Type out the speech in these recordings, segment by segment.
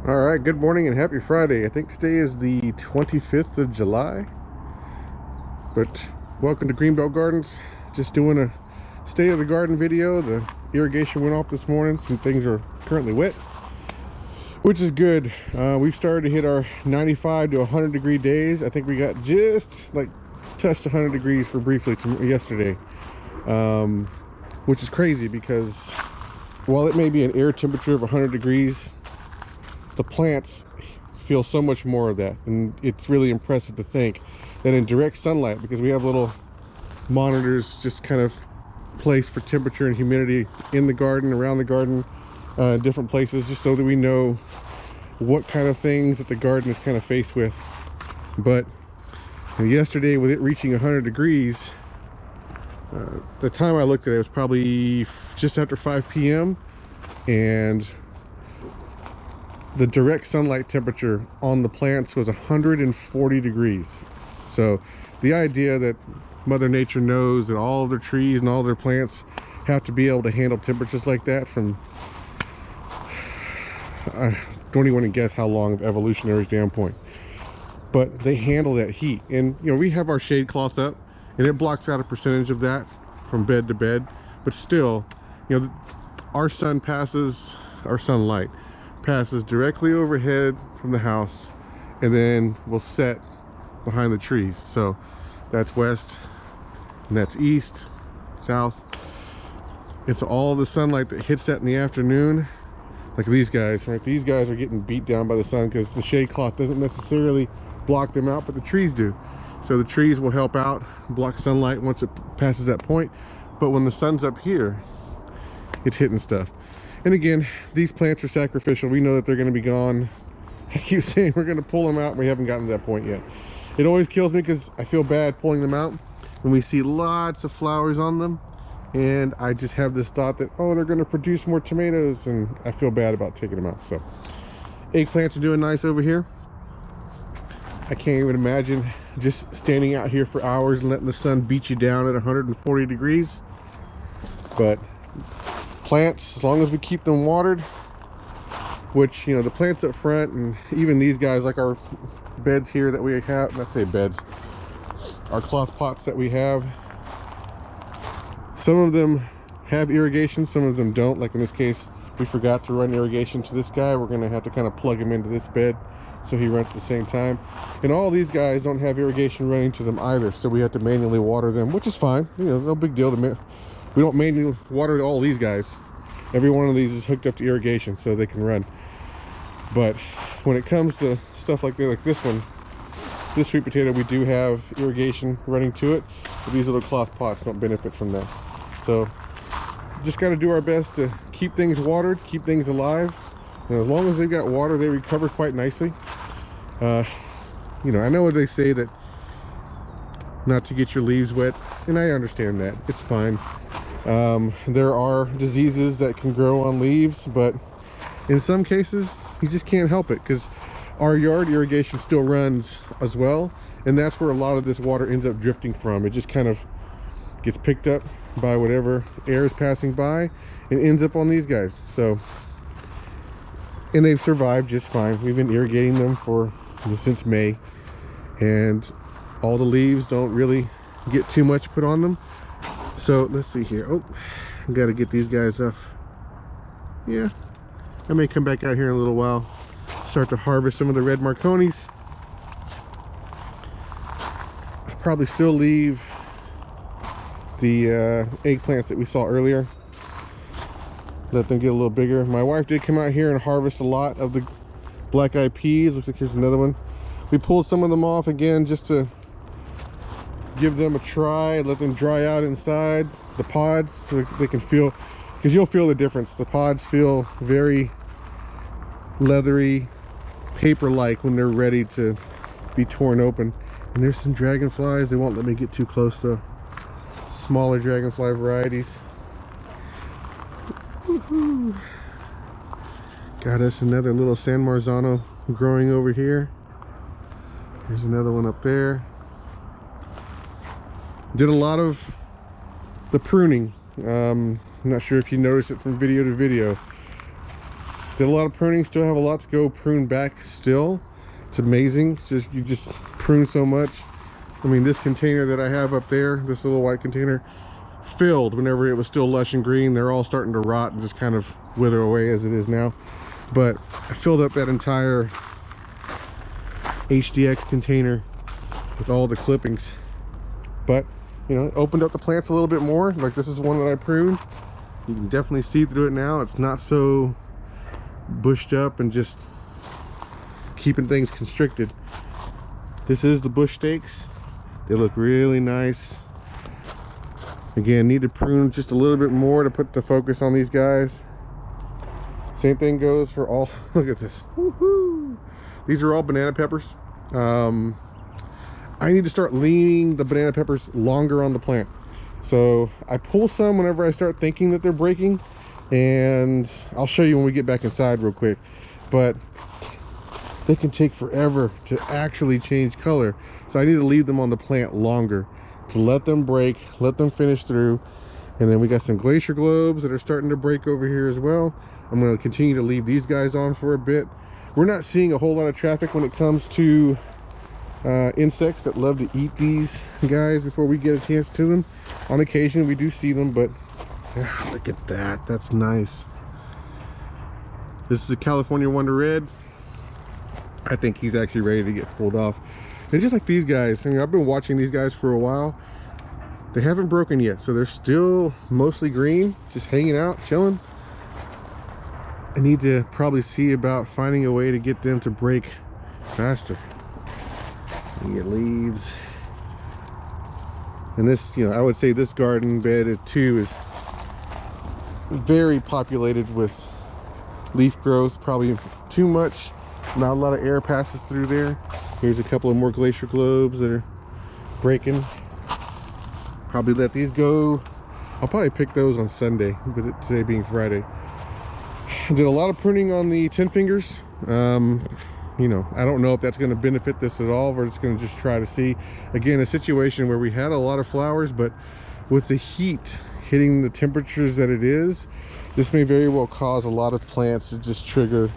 All right, good morning and happy Friday. I think today is the 25th of July. But welcome to Greenbelt Gardens. Just doing a state of the garden video. The irrigation went off this morning. Some things are currently wet, which is good. We've started to hit our 95 to 100 degree days. I think we got just like touched 100 degrees for briefly yesterday, which is crazy because while it may be an air temperature of 100 degrees, the plants feel so much more of that, and it's really impressive to think that in direct sunlight, because we have little monitors just kind of placed for temperature and humidity in the garden, around the garden, different places, just so that we know what kind of things that the garden is kind of faced with. But yesterday, with it reaching 100 degrees, the time I looked at it was probably just after 5 p.m. and the direct sunlight temperature on the plants was 140 degrees. So the idea that Mother Nature knows that all of their trees and all their plants have to be able to handle temperatures like that from, I don't even want to guess how long of evolutionary standpoint, but they handle that heat. And you know, we have our shade cloth up and it blocks out a percentage of that from bed to bed, but still, you know, our sunlight passes directly overhead from the house and then will set behind the trees. So that's west and that's east, south. It's all the sunlight that hits that in the afternoon. Like these guys, right? These guys are getting beat down by the sun because the shade cloth doesn't necessarily block them out, but the trees do. So the trees will help out, block sunlight once it passes that point. But when the sun's up here, it's hitting stuff. And again, these plants are sacrificial. We know that they're going to be gone. I keep saying we're going to pull them out. We haven't gotten to that point yet. It always kills me because I feel bad pulling them out when we see lots of flowers on them. And I just have this thought that, oh, they're going to produce more tomatoes. And I feel bad about taking them out. So eggplants are doing nice over here. I can't even imagine just standing out here for hours and letting the sun beat you down at 140 degrees. But plants, as long as we keep them watered, which, you know, the plants up front and even these guys, like our beds here that we have, let's say beds, our cloth pots that we have, some of them have irrigation, some of them don't. Like in this case, we forgot to run irrigation to this guy. We're going to have to kind of plug him into this bed so he runs at the same time. And all these guys don't have irrigation running to them either, so we have to manually water them, which is fine. You know, no big deal. We don't manually water all these guys. Every one of these is hooked up to irrigation so they can run. But when it comes to stuff like that, like this one, this sweet potato, we do have irrigation running to it, but these little cloth pots don't benefit from that. So just got to do our best to keep things watered, keep things alive. And as long as they've got water, they recover quite nicely. You know, I know they say that not to get your leaves wet, and I understand that. It's fine. There are diseases that can grow on leaves, but in some cases you just can't help it because our yard irrigation still runs as well, and that's where a lot of this water ends up drifting from. It just kind of gets picked up by whatever air is passing by and ends up on these guys. So, and they've survived just fine. We've been irrigating them for, you know, since May, and all the leaves don't really get too much put on them. So let's see here. Oh, got to get these guys up. Yeah, I may come back out here in a little while, start to harvest some of the red Marconis. I'll probably still leave the eggplants that we saw earlier, let them get a little bigger. My wife did come out here and harvest a lot of the black-eyed peas. Looks like here's another one. We pulled some of them off again just to give them a try, let them dry out inside the pods so they can feel, because you'll feel the difference. The pods feel very leathery, paper-like when they're ready to be torn open. And there's some dragonflies. They won't let me get too close though. Smaller dragonfly varieties. Woohoo. Got us another little San Marzano growing over here. There's another one up there. Did a lot of the pruning. I'm not sure if you noticed it from video to video. Did a lot of pruning, still have a lot to go prune back still. It's amazing. It's just, you just prune so much. I mean, this container that I have up there, this little white container, filled whenever it was still lush and green. They're all starting to rot and just kind of wither away as it is now. But I filled up that entire HDX container with all the clippings. But, you know, opened up the plants a little bit more. Like, this is one that I pruned. You can definitely see through it now. It's not so bushed up and just keeping things constricted. This is the bush stakes. They look really nice. Again, need to prune just a little bit more to put the focus on these guys. Same thing goes for all, look at this. Woohoo! These are all banana peppers. I need to start leaving the banana peppers longer on the plant. So I pull some whenever I start thinking that they're breaking, and I'll show you when we get back inside real quick. But they can take forever to actually change color. So I need to leave them on the plant longer to let them break, let them finish through. And then we got some glacier globes that are starting to break over here as well. I'm going to continue to leave these guys on for a bit. We're not seeing a whole lot of traffic when it comes to insects that love to eat these guys before we get a chance to them. On occasion we do see them, but look at that. That's nice. This is a California Wonder Red. I think he's actually ready to get pulled off. It's just like these guys. I mean, I've been watching these guys for a while. They haven't broken yet, so they're still mostly green, just hanging out, chilling. I need to probably see about finding a way to get them to break faster. You get leaves. And this, you know, I would say this garden bed too is very populated with leaf growth, probably too much. Not a lot of air passes through there. Here's a couple of more glacier globes that are breaking. Probably let these go. I'll probably pick those on Sunday, with it today being Friday. Did a lot of pruning on the 10 fingers. You know, I don't know if that's going to benefit this at all. We're just going to just try to see. Again, a situation where we had a lot of flowers, but with the heat hitting the temperatures that it is, this may very well cause a lot of plants to just trigger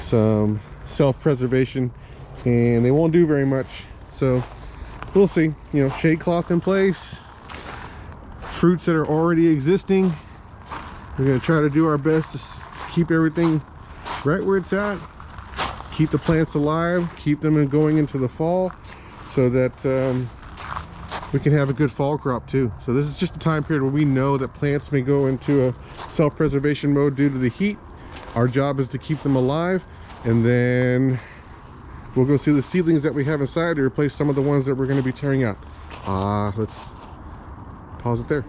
some self-preservation, and they won't do very much. So we'll see. You know, shade cloth in place, fruits that are already existing. We're going to try to do our best to keep everything right where it's at, keep the plants alive, keep them going into the fall, so that we can have a good fall crop too. So this is just a time period where we know that plants may go into a self-preservation mode due to the heat. Our job is to keep them alive, and then we'll go see the seedlings that we have inside to replace some of the ones that we're going to be tearing out. Let's pause it there.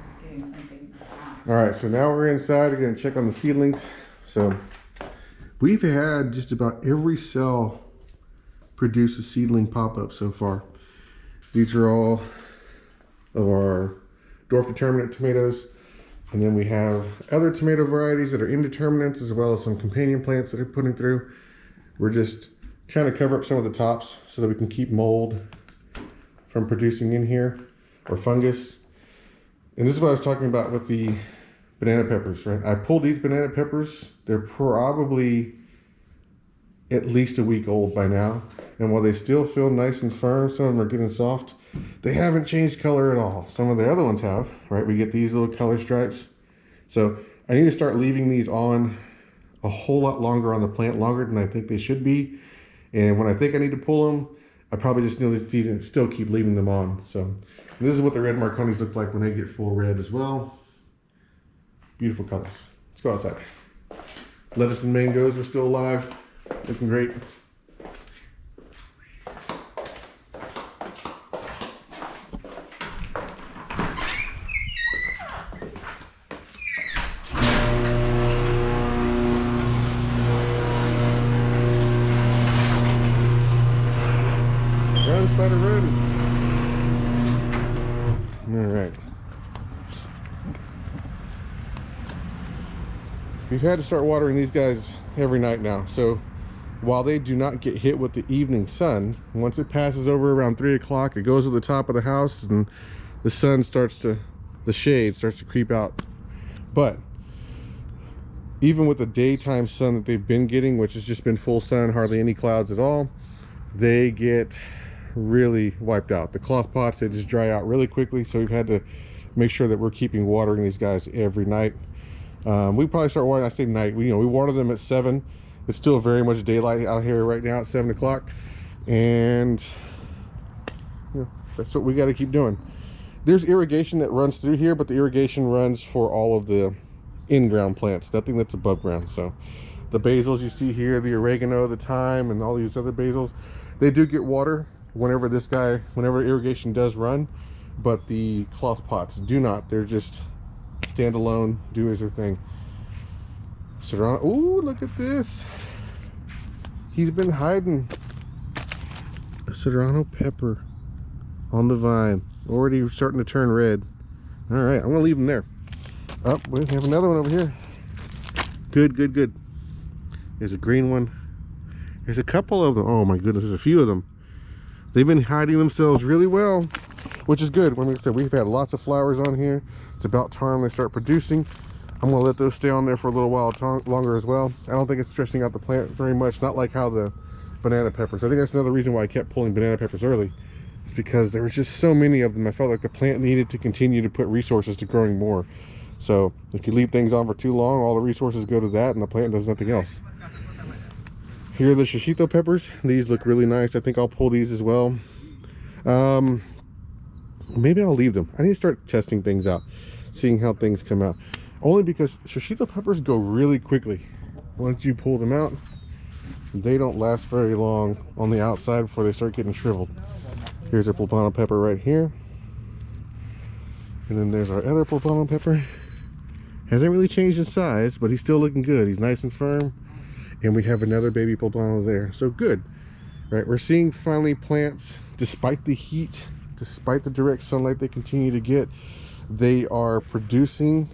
All right, so now we're inside. We're going to check on the seedlings. So we've had just about every cell produce a seedling pop-up so far. These are all of our dwarf determinate tomatoes, and then we have other tomato varieties that are indeterminates, as well as some companion plants that are putting through. We're just trying to cover up some of the tops so that we can keep mold from producing in here, or fungus. And this is what I was talking about with the banana peppers, right? I pulled these banana peppers. They're probably at least a week old by now. And while they still feel nice and firm, some of them are good and soft, they haven't changed color at all. Some of the other ones have, right? We get these little color stripes. So I need to start leaving these on a whole lot longer on the plant, longer than I think they should be. And when I think I need to pull them, I probably just need to still keep leaving them on. So this is what the red Marconis look like when they get full red as well. Beautiful colors. Let's go outside. Lettuce and mangoes are still alive, looking great. Run, spider, run. All right. We've had to start watering these guys every night now. So while they do not get hit with the evening sun, once it passes over around 3 o'clock, it goes to the top of the house and the sun starts to, the shade starts to creep out. But even with the daytime sun that they've been getting, which has just been full sun, hardly any clouds at all, they get really wiped out. The cloth pots, they just dry out really quickly, so we've had to make sure that we're keeping watering these guys every night. We probably start watering, I say night, we water them at 7. It's still very much daylight out here right now at 7 o'clock, and that's what we got to keep doing. There's irrigation that runs through here, but the irrigation runs for all of the in-ground plants, nothing that's above ground. So the basils you see here, the oregano, the thyme, and all these other basils, they do get water whenever irrigation does run, but the cloth pots do not. They're just standalone, do as their thing. Serrano, oh, look at this. He's been hiding. A serrano pepper on the vine, already starting to turn red. All right, I'm gonna leave him there. Oh, we have another one over here. Good, good, good. There's a green one. There's a couple of them. Oh my goodness, there's a few of them. They've been hiding themselves really well, which is good. When we said we've had lots of flowers on here, it's about time they start producing. I'm gonna let those stay on there for a little while longer as well. I don't think it's stressing out the plant very much, not like how the banana peppers. I think that's another reason why I kept pulling banana peppers early. It's because there was just so many of them. I felt like the plant needed to continue to put resources to growing more. So if you leave things on for too long, all the resources go to that and the plant does nothing else. Here are the shishito peppers. These look really nice. I think I'll pull these as well. Maybe I'll leave them. I need to start testing things out, seeing how things come out. Only because shishito peppers go really quickly. Once you pull them out, they don't last very long on the outside before they start getting shriveled. Here's a poblano pepper right here. And then there's our other poblano pepper. Hasn't really changed in size, but he's still looking good. He's nice and firm. And we have another baby poblano there. So good, right? We're seeing finally plants, despite the heat, despite the direct sunlight they continue to get, they are producing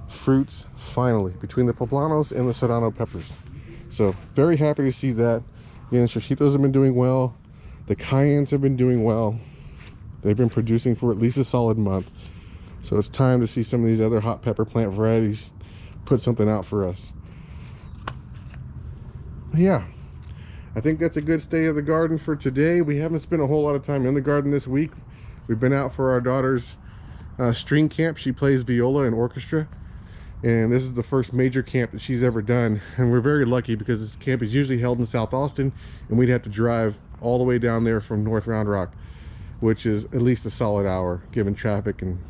fruits finally between the poblanos and the serrano peppers. So very happy to see that. Again, shishitos have been doing well. The cayennes have been doing well. They've been producing for at least a solid month. So it's time to see some of these other hot pepper plant varieties put something out for us. Yeah, I think that's a good state of the garden for today. We haven't spent a whole lot of time in the garden this week. We've been out for our daughter's string camp. She plays viola and orchestra, and this is the first major camp that she's ever done. And we're very lucky because this camp is usually held in South Austin, and we'd have to drive all the way down there from North Round Rock, which is at least a solid hour given traffic and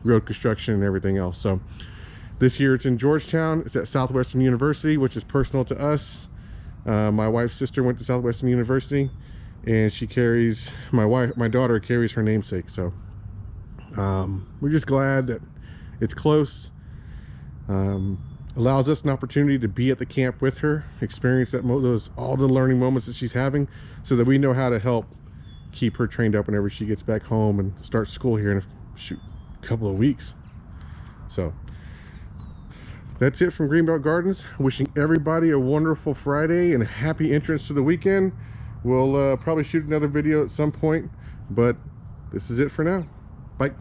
road construction and everything else. So this year it's in Georgetown. It's at Southwestern University, which is personal to us. My wife's sister went to Southwestern University, and she carries, my daughter carries her namesake. So we're just glad that it's close. Allows us an opportunity to be at the camp with her, experience all the learning moments that she's having, so that we know how to help keep her trained up whenever she gets back home and starts school here in a couple of weeks. So that's it from Greenbelt Gardens. Wishing everybody a wonderful Friday and a happy entrance to the weekend. We'll probably shoot another video at some point, but this is it for now. Bye.